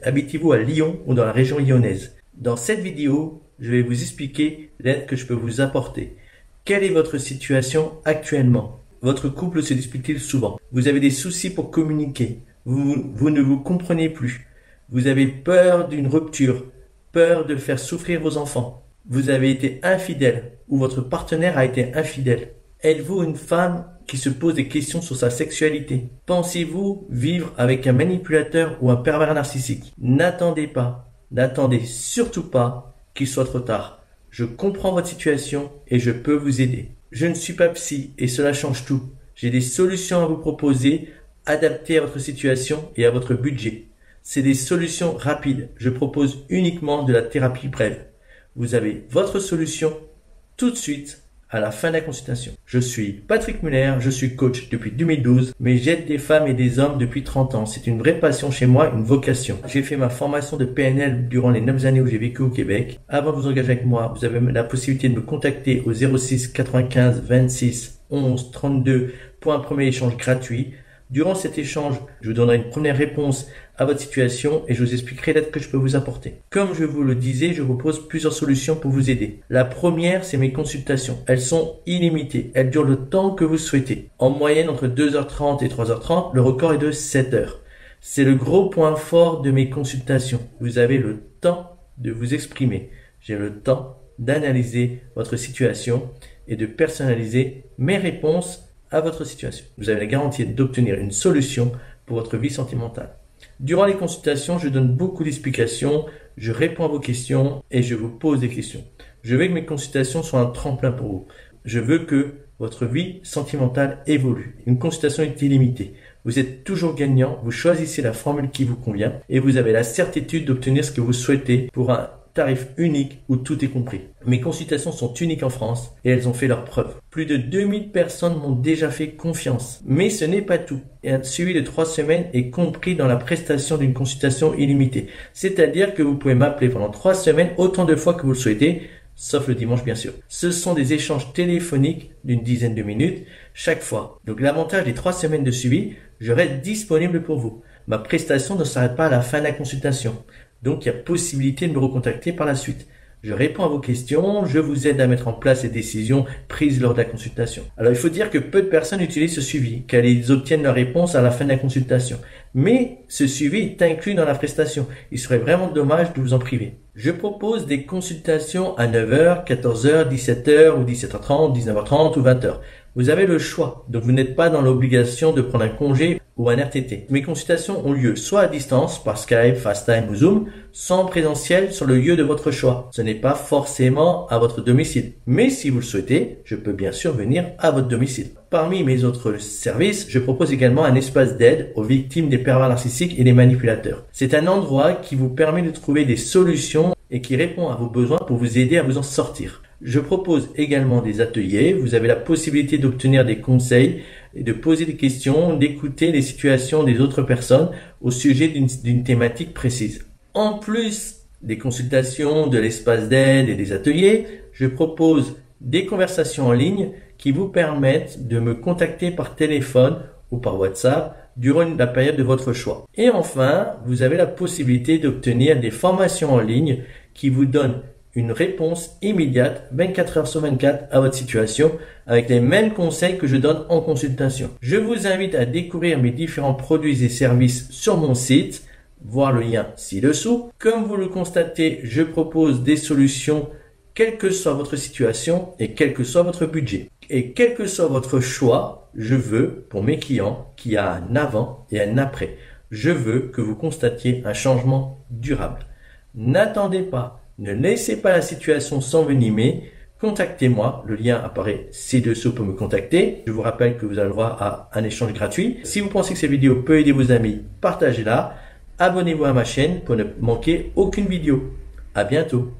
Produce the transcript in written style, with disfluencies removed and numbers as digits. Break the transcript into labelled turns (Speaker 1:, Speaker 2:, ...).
Speaker 1: Habitez-vous à Lyon ou dans la région lyonnaise? Dans cette vidéo, je vais vous expliquer l'aide que je peux vous apporter. Quelle est votre situation actuellement? Votre couple se dispute-t-il souvent? Vous avez des soucis pour communiquer? Vous ne vous comprenez plus? Vous avez peur d'une rupture? Peur de faire souffrir vos enfants? Vous avez été infidèle ou votre partenaire a été infidèle? Êtes-vous une femme qui se pose des questions sur sa sexualité? Pensez-vous vivre avec un manipulateur ou un pervers narcissique? N'attendez surtout pas qu'il soit trop tard. Je comprends votre situation et je peux vous aider. Je ne suis pas psy et cela change tout. J'ai des solutions à vous proposer, adaptées à votre situation et à votre budget. C'est des solutions rapides. Je propose uniquement de la thérapie brève. Vous avez votre solution tout de suite à la fin de la consultation. Je suis Patrick Muller, je suis coach depuis 2012, mais j'aide des femmes et des hommes depuis 30 ans. C'est une vraie passion chez moi, une vocation. J'ai fait ma formation de PNL durant les 9 années où j'ai vécu au Québec. Avant de vous engager avec moi, vous avez la possibilité de me contacter au 06 95 26 11 32 pour un premier échange gratuit. Durant cet échange, je vous donnerai une première réponse à votre situation et je vous expliquerai l'aide que je peux vous apporter. Comme je vous le disais, je vous propose plusieurs solutions pour vous aider. La première, c'est mes consultations. Elles sont illimitées. Elles durent le temps que vous souhaitez. En moyenne, entre 2h30 et 3h30, le record est de 7h. C'est le gros point fort de mes consultations. Vous avez le temps de vous exprimer. J'ai le temps d'analyser votre situation et de personnaliser mes réponses à votre situation. Vous avez la garantie d'obtenir une solution pour votre vie sentimentale. Durant les consultations, je donne beaucoup d'explications, je réponds à vos questions et je vous pose des questions. Je veux que mes consultations soient un tremplin pour vous. Je veux que votre vie sentimentale évolue. Une consultation est illimitée. Vous êtes toujours gagnant, vous choisissez la formule qui vous convient et vous avez la certitude d'obtenir ce que vous souhaitez pour un tarif unique où tout est compris. Mes consultations sont uniques en France et elles ont fait leurs preuves. Plus de 2000 personnes m'ont déjà fait confiance. Mais ce n'est pas tout. Et un suivi de 3 semaines est compris dans la prestation d'une consultation illimitée. C'est-à-dire que vous pouvez m'appeler pendant 3 semaines autant de fois que vous le souhaitez, sauf le dimanche bien sûr. Ce sont des échanges téléphoniques d'une dizaine de minutes chaque fois. Donc l'avantage des 3 semaines de suivi, je reste disponible pour vous. Ma prestation ne s'arrête pas à la fin de la consultation. Donc, il y a possibilité de me recontacter par la suite. Je réponds à vos questions, je vous aide à mettre en place les décisions prises lors de la consultation. Alors, il faut dire que peu de personnes utilisent ce suivi, car ils obtiennent leur réponse à la fin de la consultation. Mais ce suivi est inclus dans la prestation. Il serait vraiment dommage de vous en priver. Je propose des consultations à 9h, 14h, 17h ou 17h30, 19h30 ou 20h. Vous avez le choix, donc vous n'êtes pas dans l'obligation de prendre un congé ou un RTT. Mes consultations ont lieu soit à distance, par Skype, FaceTime ou Zoom, soit en présentiel sur le lieu de votre choix. Ce n'est pas forcément à votre domicile. Mais si vous le souhaitez, je peux bien sûr venir à votre domicile. Parmi mes autres services, je propose également un espace d'aide aux victimes des pervers narcissiques et des manipulateurs. C'est un endroit qui vous permet de trouver des solutions et qui répond à vos besoins pour vous aider à vous en sortir. Je propose également des ateliers. Vous avez la possibilité d'obtenir des conseils et de poser des questions, d'écouter les situations des autres personnes au sujet d'une thématique précise. En plus des consultations, de l'espace d'aide et des ateliers, je propose des conversations en ligne qui vous permettent de me contacter par téléphone ou par WhatsApp durant la période de votre choix. Et enfin, vous avez la possibilité d'obtenir des formations en ligne qui vous donnent une réponse immédiate, 24 heures sur 24 à votre situation, avec les mêmes conseils que je donne en consultation. Je vous invite à découvrir mes différents produits et services sur mon site, voir le lien ci-dessous. Comme vous le constatez, je propose des solutions quelle que soit votre situation et quel que soit votre budget. Et quel que soit votre choix, je veux, pour mes clients, qu'il y a un avant et un après. Je veux que vous constatiez un changement durable. N'attendez pas. Ne laissez pas la situation s'envenimer. Contactez-moi. Le lien apparaît ci-dessous pour me contacter. Je vous rappelle que vous avez le droit à un échange gratuit. Si vous pensez que cette vidéo peut aider vos amis, partagez-la. Abonnez-vous à ma chaîne pour ne manquer aucune vidéo. À bientôt.